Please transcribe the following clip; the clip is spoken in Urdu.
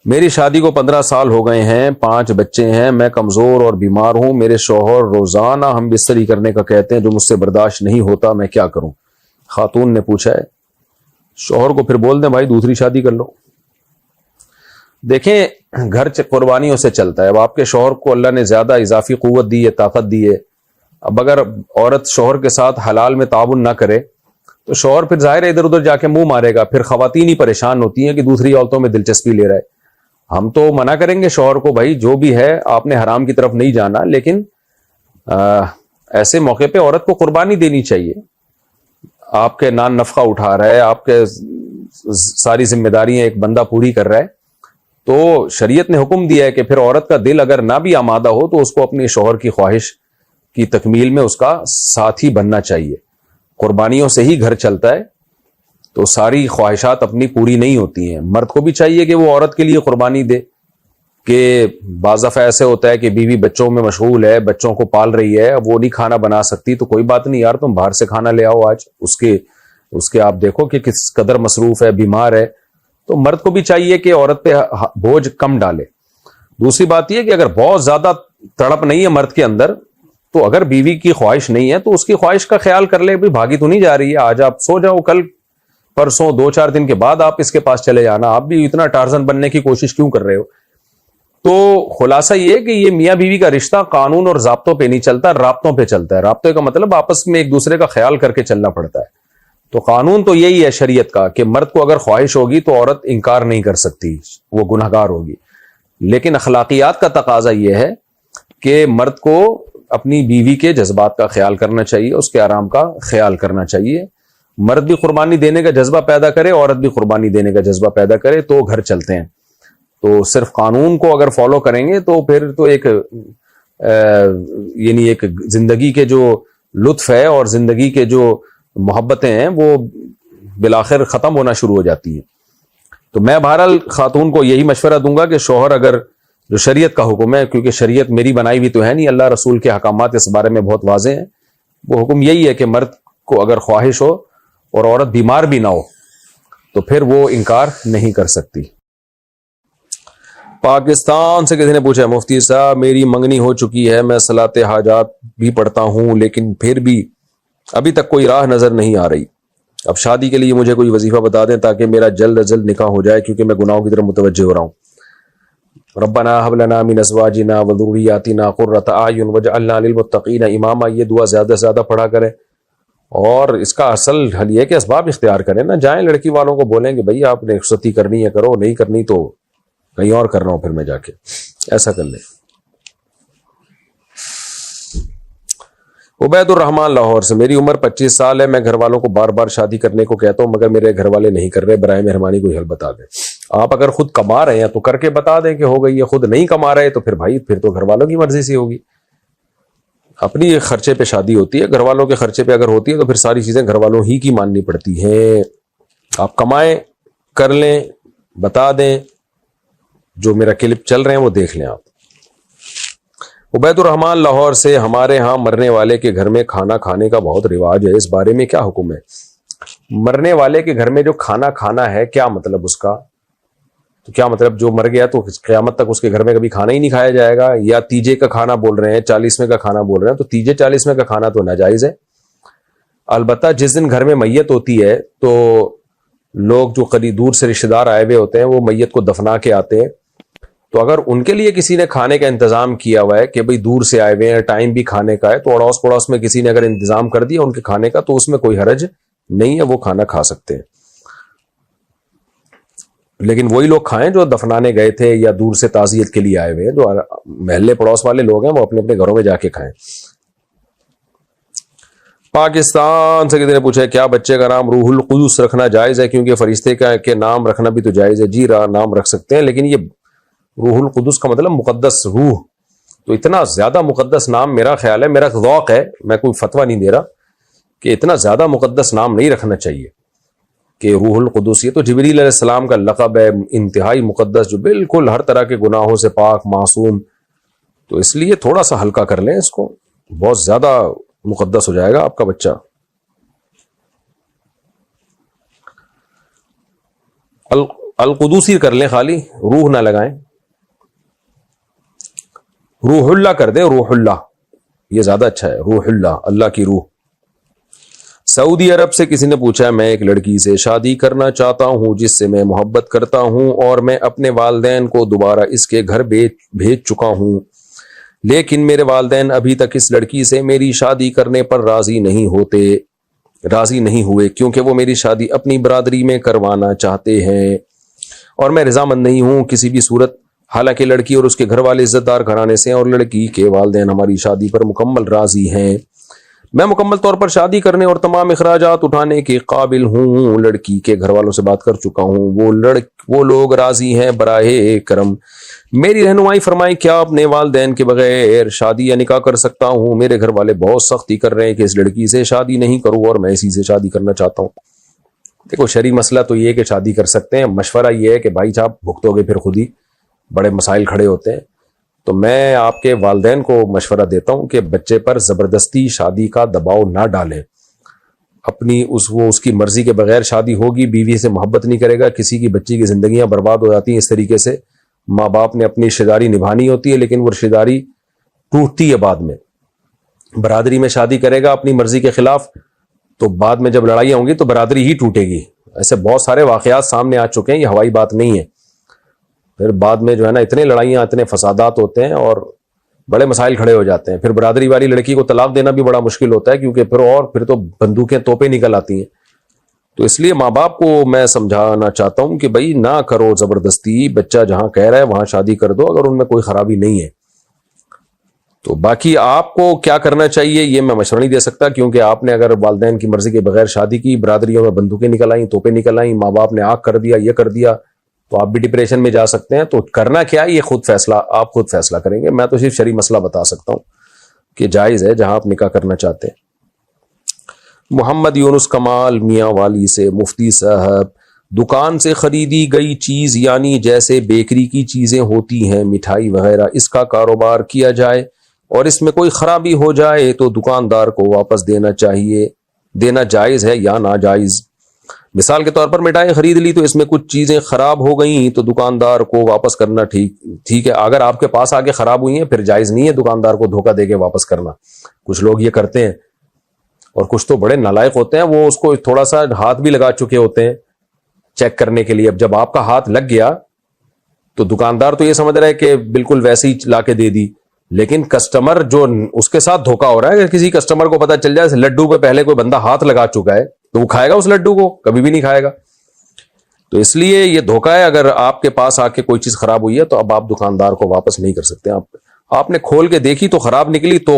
میری شادی کو 15 سال ہو گئے ہیں، 5 بچے ہیں، میں کمزور اور بیمار ہوں، میرے شوہر روزانہ ہم بستری کرنے کا کہتے ہیں جو مجھ سے برداشت نہیں ہوتا، میں کیا کروں؟ خاتون نے پوچھا ہے۔ شوہر کو پھر بول دیں بھائی دوسری شادی کر لو۔ دیکھیں گھر قربانیوں سے چلتا ہے۔ اب آپ کے شوہر کو اللہ نے زیادہ اضافی قوت دی ہے، طاقت دی ہے، اب اگر عورت شوہر کے ساتھ حلال میں تعاون نہ کرے تو شوہر پھر ظاہر ہے ادھر ادھر جا کے منہ مارے گا، پھر خواتین ہی پریشان ہوتی ہیں کہ دوسری عورتوں میں دلچسپی لے رہا ہے۔ ہم تو منع کریں گے شوہر کو بھائی جو بھی ہے آپ نے حرام کی طرف نہیں جانا، لیکن ایسے موقع پہ عورت کو قربانی دینی چاہیے۔ آپ کے نان نفقہ اٹھا رہا ہے، آپ کے ساری ذمہ داریاں ایک بندہ پوری کر رہا ہے، تو شریعت نے حکم دیا ہے کہ پھر عورت کا دل اگر نہ بھی آمادہ ہو تو اس کو اپنے شوہر کی خواہش کی تکمیل میں اس کا ساتھی بننا چاہیے۔ قربانیوں سے ہی گھر چلتا ہے، تو ساری خواہشات اپنی پوری نہیں ہوتی ہیں۔ مرد کو بھی چاہیے کہ وہ عورت کے لیے قربانی دے، کہ بعض دفعہ ایسے ہوتا ہے کہ بیوی بچوں میں مشغول ہے، بچوں کو پال رہی ہے، اب وہ نہیں کھانا بنا سکتی، تو کوئی بات نہیں یار تم باہر سے کھانا لے آؤ، آج اس کے آپ دیکھو کہ کس قدر مصروف ہے، بیمار ہے، تو مرد کو بھی چاہیے کہ عورت پہ بوجھ کم ڈالے۔ دوسری بات یہ کہ اگر بہت زیادہ تڑپ نہیں ہے مرد کے اندر، تو اگر بیوی کی خواہش نہیں ہے تو اس کی خواہش کا خیال کر لے، بھی بھاگی تو نہیں جا رہی ہے، آج آپ سو جاؤ، کل پرسوں 2-4 دن کے بعد آپ اس کے پاس چلے جانا، آپ بھی اتنا ٹارزن بننے کی کوشش کیوں کر رہے ہو؟ تو خلاصہ یہ کہ یہ میاں بیوی کا رشتہ قانون اور ضابطوں پہ نہیں چلتا، رابطوں پہ چلتا ہے۔ رابطے کا مطلب آپس میں ایک دوسرے کا خیال کر کے چلنا پڑتا ہے۔ تو قانون تو یہی ہے شریعت کا کہ مرد کو اگر خواہش ہوگی تو عورت انکار نہیں کر سکتی، وہ گنہگار ہوگی، لیکن اخلاقیات کا تقاضا یہ ہے کہ مرد کو اپنی بیوی کے جذبات کا خیال کرنا چاہیے، اس کے آرام کا خیال کرنا چاہیے۔ مرد بھی قربانی دینے کا جذبہ پیدا کرے، عورت بھی قربانی دینے کا جذبہ پیدا کرے، تو گھر چلتے ہیں۔ تو صرف قانون کو اگر فالو کریں گے تو پھر تو ایک یعنی ایک زندگی کے جو لطف ہے اور زندگی کے جو محبتیں ہیں وہ بالآخر ختم ہونا شروع ہو جاتی ہیں۔ تو میں بہرحال خاتون کو یہی مشورہ دوں گا کہ شوہر اگر جو شریعت کا حکم ہے، کیونکہ شریعت میری بنائی بھی تو ہے نہیں، اللہ رسول کے احکامات اس بارے میں بہت واضح ہیں، وہ حکم یہی ہے کہ مرد کو اگر خواہش ہو اور عورت بیمار بھی نہ ہو تو پھر وہ انکار نہیں کر سکتی۔ پاکستان سے کسی نے پوچھا مفتی صاحب میری منگنی ہو چکی ہے، میں صلاۃ حاجات بھی پڑھتا ہوں لیکن پھر بھی ابھی تک کوئی راہ نظر نہیں آ رہی، اب شادی کے لیے مجھے کوئی وظیفہ بتا دیں تاکہ میرا جلد از جلد نکاح ہو جائے کیونکہ میں گناہوں کی طرف متوجہ ہو رہا ہوں۔ ربنا هب لنا من ازواجنا وذرياتنا قرۃ اعین واجعلنا للمتقین اماما، یہ دعا زیادہ سے زیادہ پڑھا کریں، اور اس کا اصل حل یہ کہ اسباب اختیار کریں، نہ جائیں لڑکی والوں کو بولیں کہ بھئی آپ نے رخصتی کرنی ہے کرو، نہیں کرنی تو کہیں اور کر رہا ہوں پھر میں جا کے، ایسا کر لیں۔ عبید الرحمان لاہور سے، میری عمر 25 سال ہے، میں گھر والوں کو بار بار شادی کرنے کو کہتا ہوں مگر میرے گھر والے نہیں کر رہے، برائے مہربانی کوئی حل بتا دیں۔ آپ اگر خود کما رہے ہیں تو کر کے بتا دیں کہ ہو گئی ہے، خود نہیں کما رہے تو پھر بھائی پھر تو گھر والوں کی مرضی سے ہوگی۔ اپنی خرچے پہ شادی ہوتی ہے، گھر والوں کے خرچے پہ اگر ہوتی ہے تو پھر ساری چیزیں گھر والوں ہی کی ماننی پڑتی ہیں۔ آپ کمائیں، کر لیں، بتا دیں، جو میرا کلپ چل رہے ہیں وہ دیکھ لیں آپ۔ عبید الرحمان لاہور سے، ہمارے ہاں مرنے والے کے گھر میں کھانا کھانے کا بہت رواج ہے، اس بارے میں کیا حکم ہے؟ مرنے والے کے گھر میں جو کھانا کھانا ہے کیا مطلب اس کا؟ تو کیا مطلب جو مر گیا تو قیامت تک اس کے گھر میں کبھی کھانا ہی نہیں کھایا جائے گا؟ یا تیجے کا کھانا بول رہے ہیں، 40ویں کا کھانا بول رہے ہیں، تو تیجے 40ویں کا کھانا تو ناجائز ہے۔ البتہ جس دن گھر میں میت ہوتی ہے تو لوگ جو قریب دور سے رشتہ دار آئے ہوئے ہوتے ہیں وہ میت کو دفنا کے آتے ہیں، تو اگر ان کے لیے کسی نے کھانے کا انتظام کیا ہوا ہے کہ بھئی دور سے آئے ہوئے ہیں، ٹائم بھی کھانے کا ہے، تو اڑوس پڑوس میں کسی نے اگر انتظام کر دیا ان کے کھانے کا تو اس میں کوئی حرج نہیں ہے، وہ کھانا کھا سکتے ہیں۔ لیکن وہی لوگ کھائیں جو دفنانے گئے تھے یا دور سے تعزیت کے لیے آئے ہوئے ہیں، جو محلے پڑوس والے لوگ ہیں وہ اپنے اپنے گھروں میں جا کے کھائیں۔ پاکستان سے کسی نے پوچھا کیا بچے کا نام روح القدس رکھنا جائز ہے؟ کیونکہ فرشتے کے نام رکھنا بھی تو جائز ہے۔ جی نام رکھ سکتے ہیں، لیکن یہ روح القدس کا مطلب مقدس روح، تو اتنا زیادہ مقدس نام میرا خیال ہے، میرا ذوق ہے، میں کوئی فتویٰ نہیں دے رہا کہ اتنا زیادہ مقدس نام نہیں رکھنا چاہیے کہ روح القدس، یہ تو جبریل علیہ السلام کا لقب ہے، انتہائی مقدس، جو بالکل ہر طرح کے گناہوں سے پاک معصوم، تو اس لیے تھوڑا سا ہلکا کر لیں اس کو، بہت زیادہ مقدس ہو جائے گا آپ کا بچہ۔ القدوسی کر لیں، خالی روح نہ لگائیں، روح اللہ کر دیں، روح اللہ، یہ زیادہ اچھا ہے، روح اللہ، اللہ کی روح۔ سعودی عرب سے کسی نے پوچھا، میں ایک لڑکی سے شادی کرنا چاہتا ہوں جس سے میں محبت کرتا ہوں، اور میں اپنے والدین کو دوبارہ اس کے گھر بھیج چکا ہوں، لیکن میرے والدین ابھی تک اس لڑکی سے میری شادی کرنے پر راضی نہیں ہوئے کیونکہ وہ میری شادی اپنی برادری میں کروانا چاہتے ہیں اور میں رضامند نہیں ہوں کسی بھی صورت، حالانکہ لڑکی اور اس کے گھر والے عزت دار گھرانے سے اور لڑکی کے والدین ہماری شادی پر مکمل راضی ہیں۔ میں مکمل طور پر شادی کرنے اور تمام اخراجات اٹھانے کے قابل ہوں، لڑکی کے گھر والوں سے بات کر چکا ہوں، وہ لوگ راضی ہیں، براہ کرم میری رہنمائی فرمائیں، کیا اپنے والدین کے بغیر شادی یا نکاح کر سکتا ہوں؟ میرے گھر والے بہت سختی کر رہے ہیں کہ اس لڑکی سے شادی نہیں کروں اور میں اسی سے شادی کرنا چاہتا ہوں۔ دیکھو شرعی مسئلہ تو یہ ہے کہ شادی کر سکتے ہیں، مشورہ یہ ہے کہ بھائی صاحب بھگتو گے پھر خود ہی، بڑے مسائل کھڑے ہوتے ہیں۔ تو میں آپ کے والدین کو مشورہ دیتا ہوں کہ بچے پر زبردستی شادی کا دباؤ نہ ڈالیں، اپنی اس کی مرضی کے بغیر شادی ہوگی، بیوی سے محبت نہیں کرے گا، کسی کی بچی کی زندگیاں برباد ہو جاتی ہیں اس طریقے سے۔ ماں باپ نے اپنی رشتہ داری نبھانی ہوتی ہے، لیکن وہ رشتہ داری ٹوٹتی ہے بعد میں۔ برادری میں شادی کرے گا اپنی مرضی کے خلاف تو بعد میں جب لڑائیاں ہوں گی تو برادری ہی ٹوٹے گی۔ ایسے بہت سارے واقعات سامنے آ چکے ہیں، یہ ہوائی بات نہیں ہے۔ پھر بعد میں جو ہے نا اتنے لڑائیاں، اتنے فسادات ہوتے ہیں اور بڑے مسائل کھڑے ہو جاتے ہیں۔ پھر برادری والی لڑکی کو طلاق دینا بھی بڑا مشکل ہوتا ہے، کیونکہ پھر تو بندوقیں توپیں نکل آتی ہیں۔ تو اس لیے ماں باپ کو میں سمجھانا چاہتا ہوں کہ بھائی نہ کرو زبردستی، بچہ جہاں کہہ رہا ہے وہاں شادی کر دو اگر ان میں کوئی خرابی نہیں ہے تو۔ باقی آپ کو کیا کرنا چاہیے یہ میں مشورہ نہیں دے سکتا، کیونکہ آپ نے اگر والدین کی مرضی کے بغیر شادی کی، برادریوں میں بندوقیں نکل آئیں، توپیں نکل آئیں، ماں باپ نے آگ کر دیا، یہ کر دیا، تو آپ بھی ڈپریشن میں جا سکتے ہیں۔ تو کرنا کیا ہے یہ آپ خود فیصلہ کریں گے۔ میں تو صرف شرعی مسئلہ بتا سکتا ہوں کہ جائز ہے جہاں آپ نکاح کرنا چاہتے ہیں۔ محمد یونس کمال میاں والی سے، مفتی صاحب دکان سے خریدی گئی چیز یعنی جیسے بیکری کی چیزیں ہوتی ہیں، مٹھائی وغیرہ، اس کا کاروبار کیا جائے اور اس میں کوئی خرابی ہو جائے تو دکاندار کو واپس دینا جائز ہے یا ناجائز؟ مثال کے طور پر مٹھائی خرید لی تو اس میں کچھ چیزیں خراب ہو گئیں تو دکاندار کو واپس کرنا ٹھیک ہے؟ اگر آپ کے پاس آگے خراب ہوئی ہیں پھر جائز نہیں ہے دکاندار کو دھوکہ دے کے واپس کرنا۔ کچھ لوگ یہ کرتے ہیں اور کچھ تو بڑے نالائق ہوتے ہیں، وہ اس کو تھوڑا سا ہاتھ بھی لگا چکے ہوتے ہیں چیک کرنے کے لیے۔ اب جب آپ کا ہاتھ لگ گیا تو دکاندار تو یہ سمجھ رہا ہے کہ بالکل ویسے ہی لا کے دے دی، لیکن کسٹمر جو اس کے ساتھ دھوکا ہو رہا ہے، کسی کسٹمر کو پتا چل جائے لڈو پہ پہلے کوئی بندہ ہاتھ لگا چکا ہے تو وہ کھائے گا اس لڈو کو؟ کبھی بھی نہیں کھائے گا۔ تو اس لیے یہ دھوکا ہے۔ اگر آپ کے پاس آ کے کوئی چیز خراب ہوئی ہے تو اب آپ دکاندار کو واپس نہیں کر سکتے۔ آپ نے کھول کے دیکھی تو خراب نکلی تو